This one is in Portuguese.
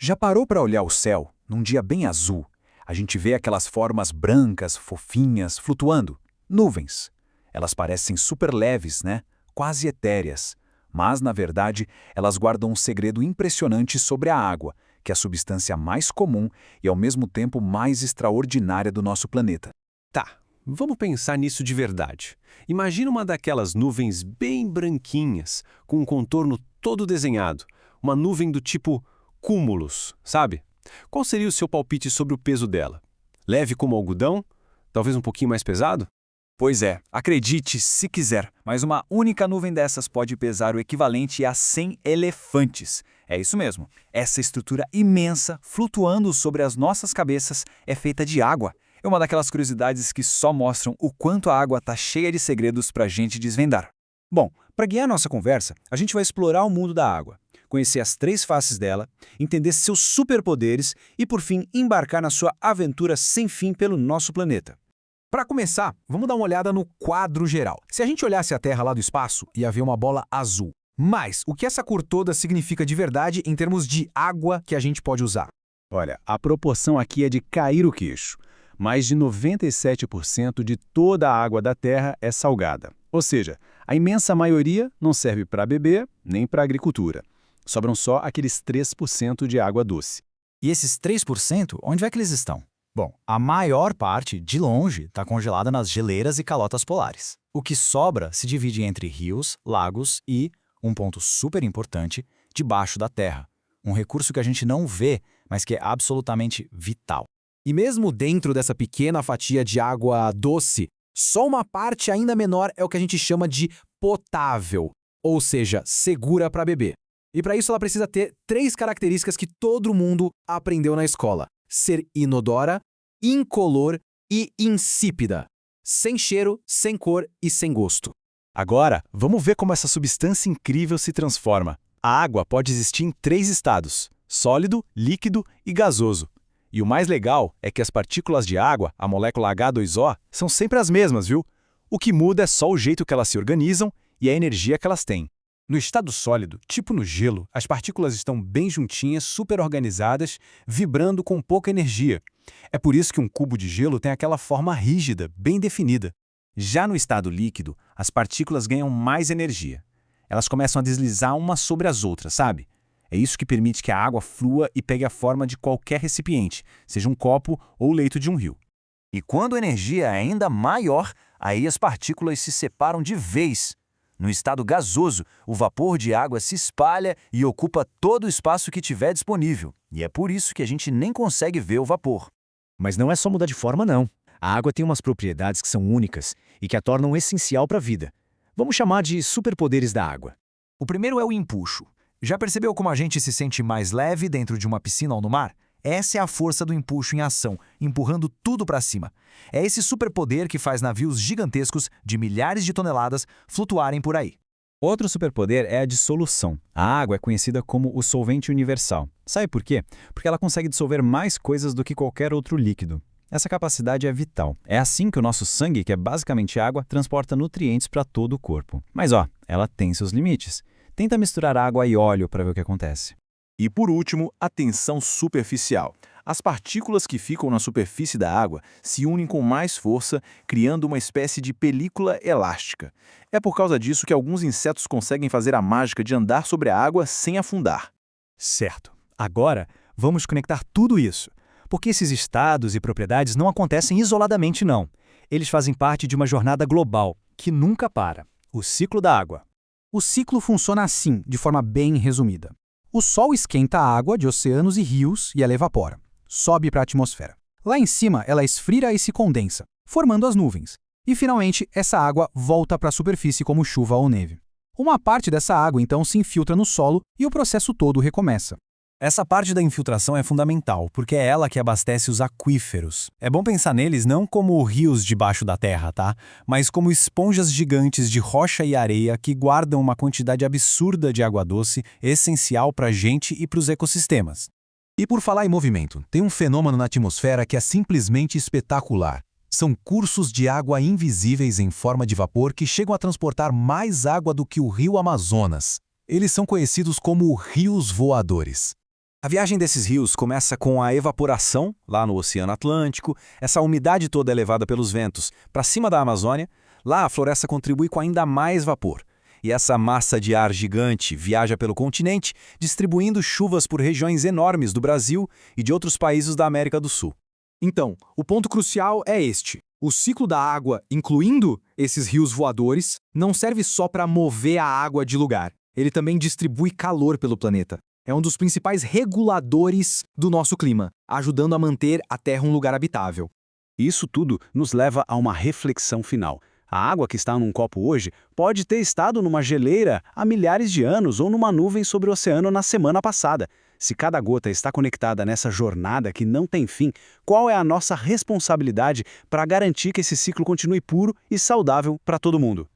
Já parou para olhar o céu num dia bem azul? A gente vê aquelas formas brancas, fofinhas, flutuando. Nuvens. Elas parecem super leves, né? Quase etéreas. Mas, na verdade, elas guardam um segredo impressionante sobre a água, que é a substância mais comum e, ao mesmo tempo, mais extraordinária do nosso planeta. Tá, vamos pensar nisso de verdade. Imagina uma daquelas nuvens bem branquinhas, com um contorno todo desenhado. Uma nuvem do tipo cúmulos, sabe? Qual seria o seu palpite sobre o peso dela? Leve como algodão? Talvez um pouquinho mais pesado? Pois é, acredite se quiser, mas uma única nuvem dessas pode pesar o equivalente a 100 elefantes. É isso mesmo. Essa estrutura imensa, flutuando sobre as nossas cabeças, é feita de água. É uma daquelas curiosidades que só mostram o quanto a água está cheia de segredos para a gente desvendar. Bom, para guiar nossa conversa, a gente vai explorar o mundo da água, conhecer as 3 faces dela, entender seus superpoderes e, por fim, embarcar na sua aventura sem fim pelo nosso planeta. Para começar, vamos dar uma olhada no quadro geral. Se a gente olhasse a Terra lá do espaço, ia ver uma bola azul. Mas o que essa cor toda significa de verdade em termos de água que a gente pode usar? Olha, a proporção aqui é de cair o queixo. Mais de 97% de toda a água da Terra é salgada. Ou seja, a imensa maioria não serve para beber nem para agricultura. Sobram só aqueles 3% de água doce. E esses 3%, onde é que eles estão? Bom, a maior parte, de longe, está congelada nas geleiras e calotas polares. O que sobra se divide entre rios, lagos e, um ponto super importante, debaixo da terra. Um recurso que a gente não vê, mas que é absolutamente vital. E mesmo dentro dessa pequena fatia de água doce, só uma parte ainda menor é o que a gente chama de potável, ou seja, segura para beber. E para isso ela precisa ter 3 características que todo mundo aprendeu na escola: ser inodora, incolor e insípida. Sem cheiro, sem cor e sem gosto. Agora, vamos ver como essa substância incrível se transforma. A água pode existir em 3 estados: sólido, líquido e gasoso. E o mais legal é que as partículas de água, a molécula H2O, são sempre as mesmas, viu? O que muda é só o jeito que elas se organizam e a energia que elas têm. No estado sólido, tipo no gelo, as partículas estão bem juntinhas, super organizadas, vibrando com pouca energia. É por isso que um cubo de gelo tem aquela forma rígida, bem definida. Já no estado líquido, as partículas ganham mais energia. Elas começam a deslizar umas sobre as outras, sabe? É isso que permite que a água flua e pegue a forma de qualquer recipiente, seja um copo ou o leito de um rio. E quando a energia é ainda maior, aí as partículas se separam de vez. No estado gasoso, o vapor de água se espalha e ocupa todo o espaço que tiver disponível. E é por isso que a gente nem consegue ver o vapor. Mas não é só mudar de forma, não. A água tem umas propriedades que são únicas e que a tornam essencial para a vida. Vamos chamar de superpoderes da água. O primeiro é o empuxo. Já percebeu como a gente se sente mais leve dentro de uma piscina ou no mar? Essa é a força do empuxo em ação, empurrando tudo para cima. É esse superpoder que faz navios gigantescos de milhares de toneladas flutuarem por aí. Outro superpoder é a dissolução. A água é conhecida como o solvente universal. Sabe por quê? Porque ela consegue dissolver mais coisas do que qualquer outro líquido. Essa capacidade é vital. É assim que o nosso sangue, que é basicamente água, transporta nutrientes para todo o corpo. Mas ela tem seus limites. Tenta misturar água e óleo para ver o que acontece. E por último, a tensão superficial. As partículas que ficam na superfície da água se unem com mais força, criando uma espécie de película elástica. É por causa disso que alguns insetos conseguem fazer a mágica de andar sobre a água sem afundar. Certo. Agora, vamos conectar tudo isso. Porque esses estados e propriedades não acontecem isoladamente, não. Eles fazem parte de uma jornada global, que nunca para. O ciclo da água. O ciclo funciona assim, de forma bem resumida. O Sol esquenta a água de oceanos e rios e ela evapora. Sobe para a atmosfera. Lá em cima, ela esfria e se condensa, formando as nuvens. E, finalmente, essa água volta para a superfície como chuva ou neve. Uma parte dessa água, então, se infiltra no solo e o processo todo recomeça. Essa parte da infiltração é fundamental, porque é ela que abastece os aquíferos. É bom pensar neles não como rios debaixo da terra, tá? Mas como esponjas gigantes de rocha e areia que guardam uma quantidade absurda de água doce, essencial para a gente e para os ecossistemas. E por falar em movimento, tem um fenômeno na atmosfera que é simplesmente espetacular. São cursos de água invisíveis em forma de vapor que chegam a transportar mais água do que o rio Amazonas. Eles são conhecidos como rios voadores. A viagem desses rios começa com a evaporação, lá no Oceano Atlântico, essa umidade toda é levada pelos ventos para cima da Amazônia. Lá a floresta contribui com ainda mais vapor. E essa massa de ar gigante viaja pelo continente, distribuindo chuvas por regiões enormes do Brasil e de outros países da América do Sul. Então, o ponto crucial é este. O ciclo da água, incluindo esses rios voadores, não serve só para mover a água de lugar. Ele também distribui calor pelo planeta. É um dos principais reguladores do nosso clima, ajudando a manter a Terra um lugar habitável. Isso tudo nos leva a uma reflexão final. A água que está num copo hoje pode ter estado numa geleira há milhares de anos ou numa nuvem sobre o oceano na semana passada. Se cada gota está conectada nessa jornada que não tem fim, qual é a nossa responsabilidade para garantir que esse ciclo continue puro e saudável para todo mundo?